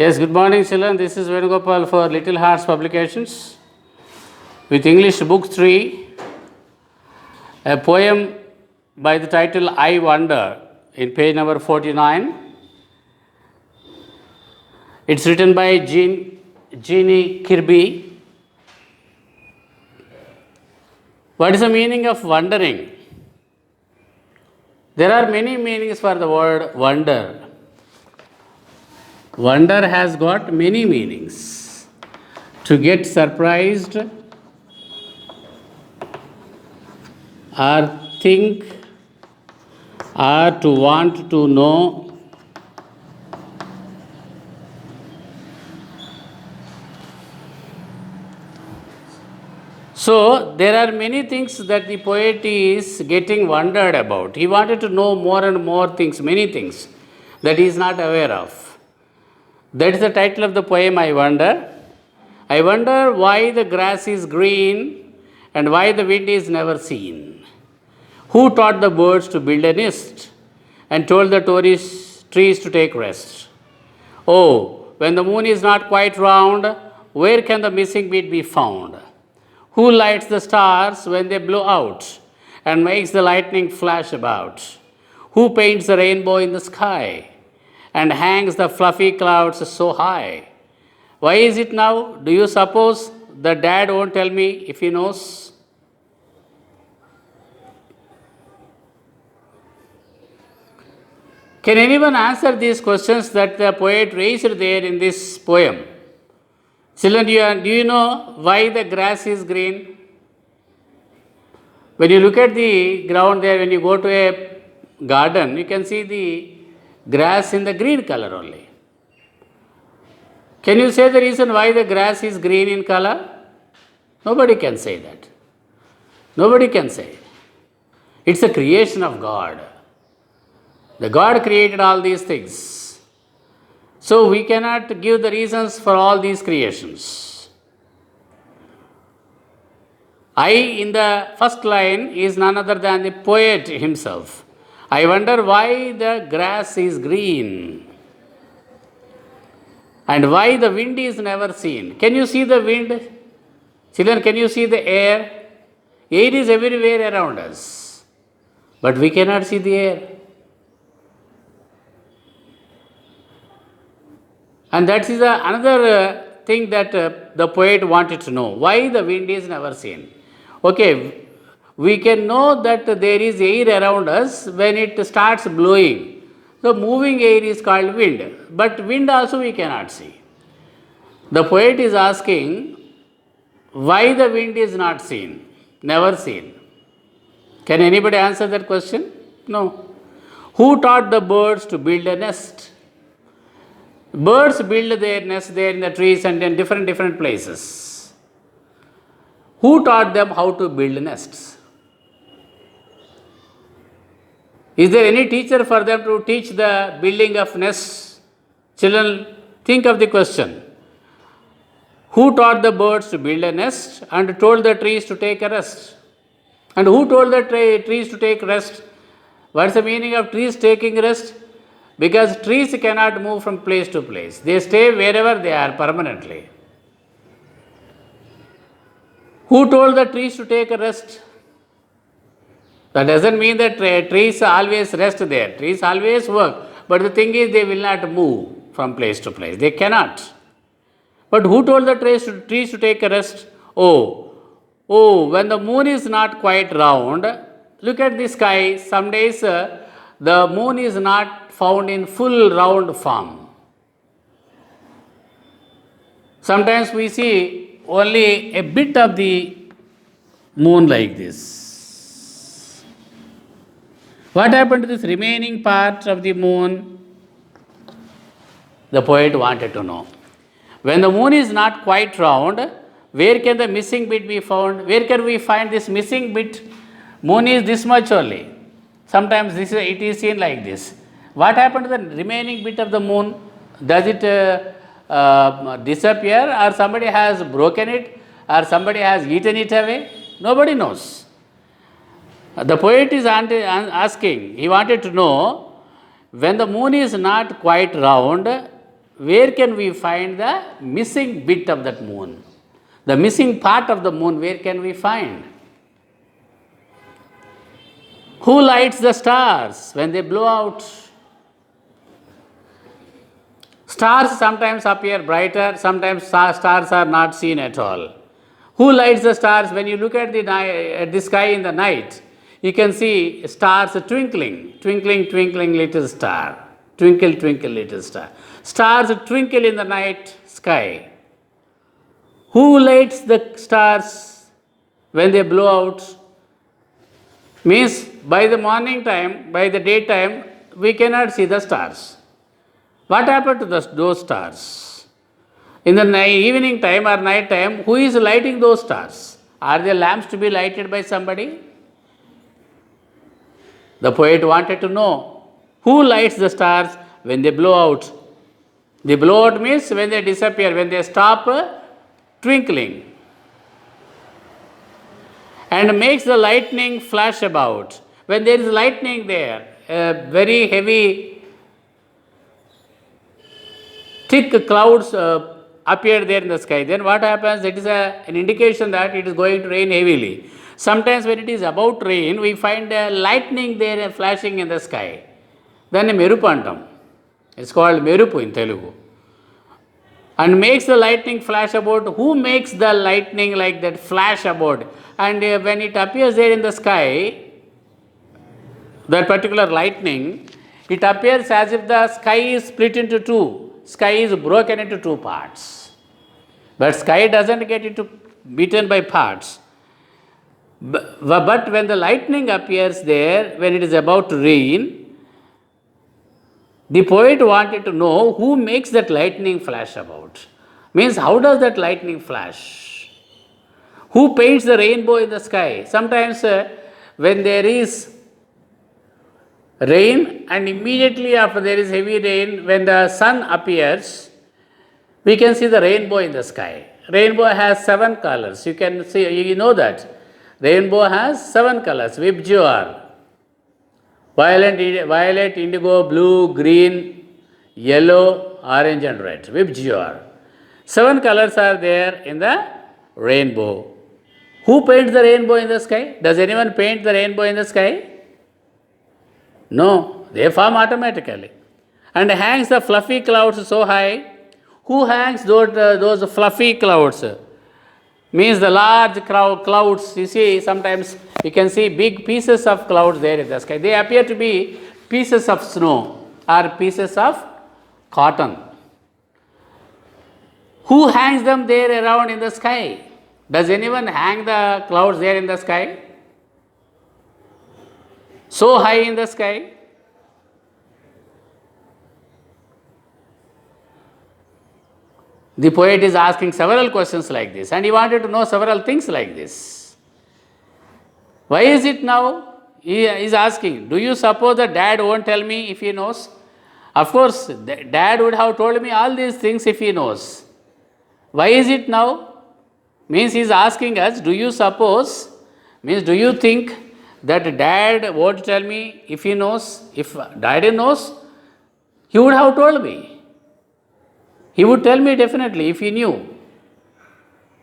Yes, good morning, children. This is Venugopal for Little Hearts Publications with English Book 3, a poem by the title I Wonder in page number 49. It's written by Jeannie Kirby. What is the meaning of wondering? There are many meanings for the word wonder. Wonder has got many meanings. To get surprised or think or to want to know. So, there are many things that the poet is getting wondered about. He wanted to know more and more things, many things that he is not aware of. That is the title of the poem, I Wonder. I wonder why the grass is green and why the wind is never seen. Who taught the birds to build a nest and told the trees to take rest? Oh, when the moon is not quite round, where can the missing bit be found? Who lights the stars when they blow out and makes the lightning flash about? Who paints the rainbow in the sky and hangs the fluffy clouds so high? Why is it now? Do you suppose the dad won't tell me if he knows? Can anyone answer these questions that the poet raised there in this poem? Children, do you know why the grass is green? When you look at the ground there, when you go to a garden, you can see the grass in the green color only. Can you say the reason why the grass is green in color? Nobody can say that. Nobody can say. It's a creation of God. The God created all these things. So we cannot give the reasons for all these creations. I in the first line is none other than the poet himself. I wonder why the grass is green and why the wind is never seen. Can you see the wind? Children, can you see the air? Air is everywhere around us, but we cannot see the air. And that is another thing that the poet wanted to know. Why the wind is never seen? Okay, we can know that there is air around us when it starts blowing. The moving air is called wind, but wind also we cannot see. The poet is asking why the wind is not seen, never seen. Can anybody answer that question? No. Who taught the birds to build a nest? Birds build their nest there in the trees and in different places. Who taught them how to build nests? Is there any teacher for them to teach the building of nests? Children, think of the question. Who taught the birds to build a nest and told the trees to take a rest? And who told the trees to take rest? What's the meaning of trees taking rest? Because trees cannot move from place to place. They stay wherever they are permanently. Who told the trees to take a rest? That doesn't mean that trees always rest there. Trees always work. But the thing is, they will not move from place to place. They cannot. But who told the trees to take a rest? Oh, when the moon is not quite round, look at the sky. Some days the moon is not found in full round form. Sometimes we see only a bit of the moon like this. What happened to this remaining part of the moon? The poet wanted to know. When the moon is not quite round, where can the missing bit be found? Where can we find this missing bit? Moon is this much only. Sometimes it is seen like this. What happened to the remaining bit of the moon? Does it disappear, or somebody has broken it, or somebody has eaten it away? Nobody knows. The poet is asking, he wanted to know, when the moon is not quite round, where can we find the missing bit of that moon? The missing part of the moon, where can we find? Who lights the stars when they blow out? Stars sometimes appear brighter, sometimes stars are not seen at all. Who lights the stars? When you look at the sky in the night, you can see stars twinkling, twinkling, twinkling, little star. Twinkle, twinkle, little star. Stars twinkle in the night sky. Who lights the stars when they blow out? Means by the morning time, by the daytime, we cannot see the stars. What happened to those stars? In the evening time or night time, who is lighting those stars? Are the lamps to be lighted by somebody? The poet wanted to know who lights the stars when they blow out. The blow out means when they disappear, when they stop twinkling, and makes the lightning flash about. When there is lightning there, very heavy, thick clouds appear there in the sky, then what happens? It is an indication that it is going to rain heavily. Sometimes when it is about rain, we find lightning there flashing in the sky. Then merupu antam. It's called merupu in Telugu. And makes the lightning flash about. Who makes the lightning like that flash about? And when it appears there in the sky, that particular lightning, it appears as if the sky is split into two. Sky is broken into two parts. But sky doesn't get beaten by parts. But when the lightning appears there, when it is about to rain, the poet wanted to know who makes that lightning flash about. Means how does that lightning flash? Who paints the rainbow in the sky? Sometimes when there is rain and immediately after there is heavy rain, when the sun appears, we can see the rainbow in the sky. Rainbow has 7 colors. You can see, you know that. Rainbow has 7 colors. Vibgyor. Violet, indigo, blue, green, yellow, orange and red. Vibgyor. 7 colors are there in the rainbow. Who paints the rainbow in the sky? Does anyone paint the rainbow in the sky? No, they form automatically. And hangs the fluffy clouds so high. Who hangs those fluffy clouds? Means the large clouds. You see, sometimes you can see big pieces of clouds there in the sky. They appear to be pieces of snow or pieces of cotton. Who hangs them there around in the sky? Does anyone hang the clouds there in the sky? So high in the sky? The poet is asking several questions like this, and he wanted to know several things like this. Why is it now? He is asking, do you suppose that dad won't tell me if he knows? Of course, dad would have told me all these things if he knows. Why is it now? Means he is asking us, do you suppose, means do you think that dad won't tell me if he knows? If dad knows, he would have told me. He would tell me definitely if he knew.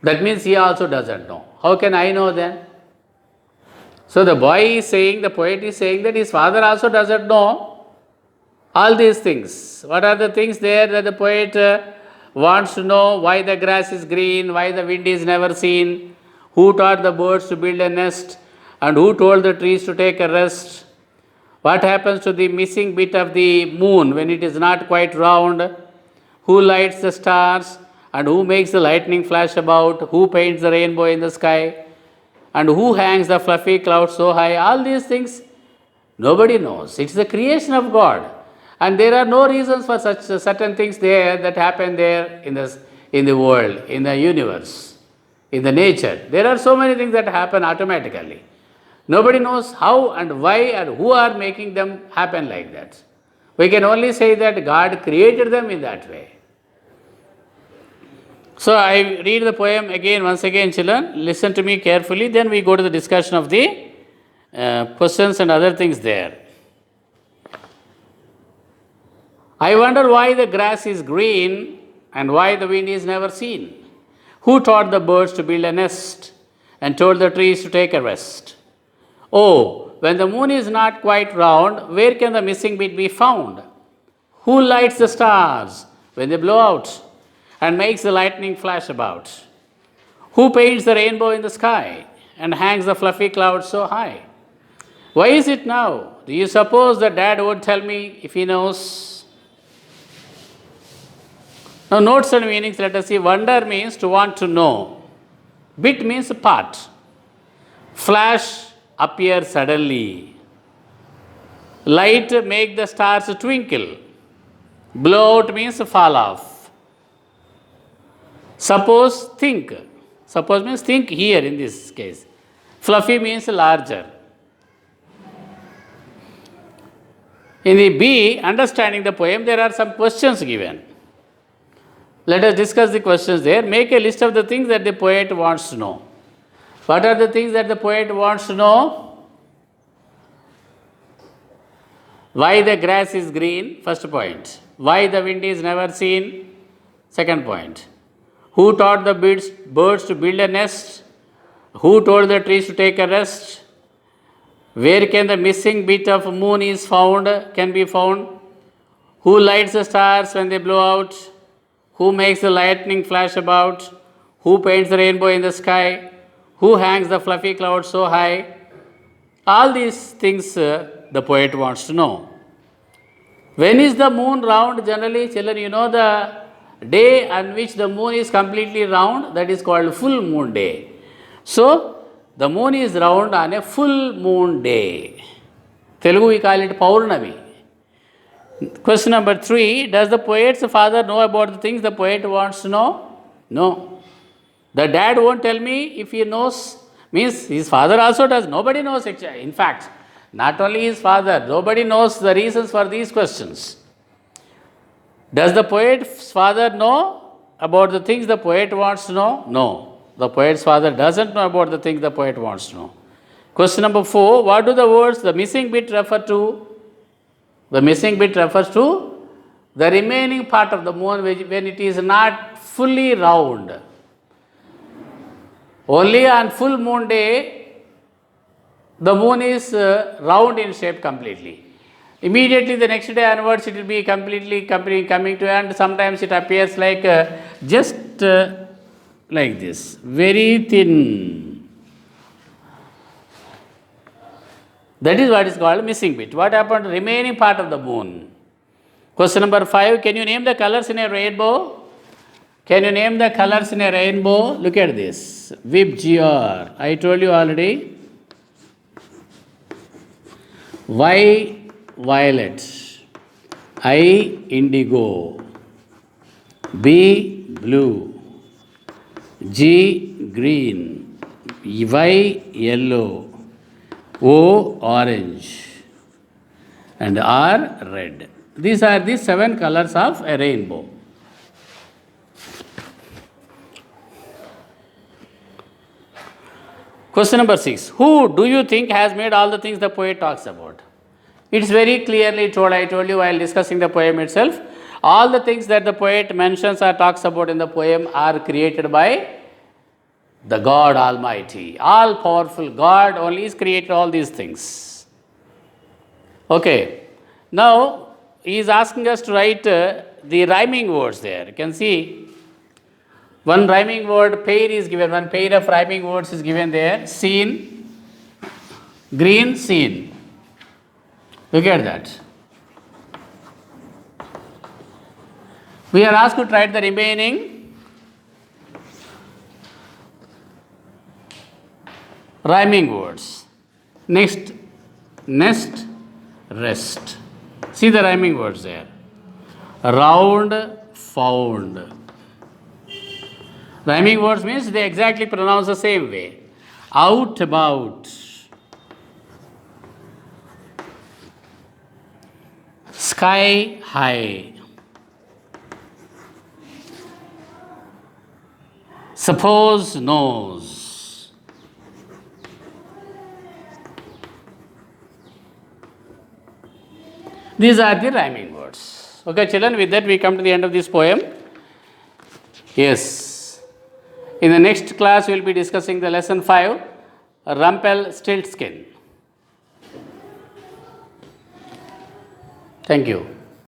That means he also doesn't know. How can I know then? So the boy is saying, the poet is saying that his father also doesn't know all these things. What are the things there that the poet wants to know? Why the grass is green, why the wind is never seen, who taught the birds to build a nest, and who told the trees to take a rest? What happens to the missing bit of the moon when it is not quite round? Who lights the stars, and who makes the lightning flash about? Who paints the rainbow in the sky? And who hangs the fluffy clouds so high? All these things, nobody knows. It's the creation of God. And there are no reasons for such certain things there that happen there in the world, in the universe, in the nature. There are so many things that happen automatically. Nobody knows how and why and who are making them happen like that. We can only say that God created them in that way. So I read the poem again, once again, children. Listen to me carefully. Then we go to the discussion of the questions and other things there. I wonder why the grass is green and why the wind is never seen. Who taught the birds to build a nest and told the trees to take a rest? Oh, when the moon is not quite round, where can the missing bit be found? Who lights the stars when they blow out and makes the lightning flash about? Who paints the rainbow in the sky and hangs the fluffy clouds so high? Why is it now? Do you suppose that Dad would tell me if he knows? Now, notes and meanings, let us see. Wonder means to want to know. Bit means part. Flash, appear suddenly. Light, make the stars twinkle. Blow out means fall off. Suppose, think. Suppose means think here in this case. Fluffy means larger. In the B, understanding the poem, there are some questions given. Let us discuss the questions there. Make a list of the things that the poet wants to know. What are the things that the poet wants to know? Why the grass is green? First point. Why the wind is never seen? Second point. Who taught the birds to build a nest? Who told the trees to take a rest? Where can the missing bit of moon can be found? Who lights the stars when they blow out? Who makes the lightning flash about? Who paints the rainbow in the sky? Who hangs the fluffy clouds so high? All these things the poet wants to know. When is the moon round? Generally, children, you know the day on which the moon is completely round, that is called full moon day. So, the moon is round on a full moon day. Telugu we call it Paurnami. Question number 3, does the poet's father know about the things the poet wants to know? No. The dad won't tell me if he knows, means his father also does. Nobody knows actually. In fact, not only his father, nobody knows the reasons for these questions. Does the poet's father know about the things the poet wants to know? No. The poet's father doesn't know about the things the poet wants to know. Question number 4, what do the words the missing bit refer to? The missing bit refers to the remaining part of the moon when it is not fully round. Only on full moon day, the moon is round in shape completely. Immediately the next day onwards, it will be completely coming to end. Sometimes it appears like just like this, very thin. That is what is called missing bit. What happened to the remaining part of the moon? Question number 5, can you name the colors in a rainbow? Can you name the colors in a rainbow? Look at this. VIBGR. I told you already. Y, violet. I, indigo. B, blue. G, green. Y, yellow. O, orange. And R, red. These are the 7 colors of a rainbow. Question number 6. Who do you think has made all the things the poet talks about? It's very clearly told, I told you while discussing the poem itself. All the things that the poet mentions or talks about in the poem are created by the God Almighty. All powerful God only is created all these things. Okay. Now, he is asking us to write the rhyming words there. You can see one rhyming word pair is given, one pair of rhyming words is given there. Scene, green, scene. Look at that. We are asked to write the remaining rhyming words. Next, nest, rest. See the rhyming words there. Round, found. Rhyming words means they exactly pronounce the same way. Out, about. Sky, high. Suppose, knows. These are the rhyming words. Okay, children, with that we come to the end of this poem. Yes. In the next class, we will be discussing the lesson 5, Rumpelstiltskin. Thank you.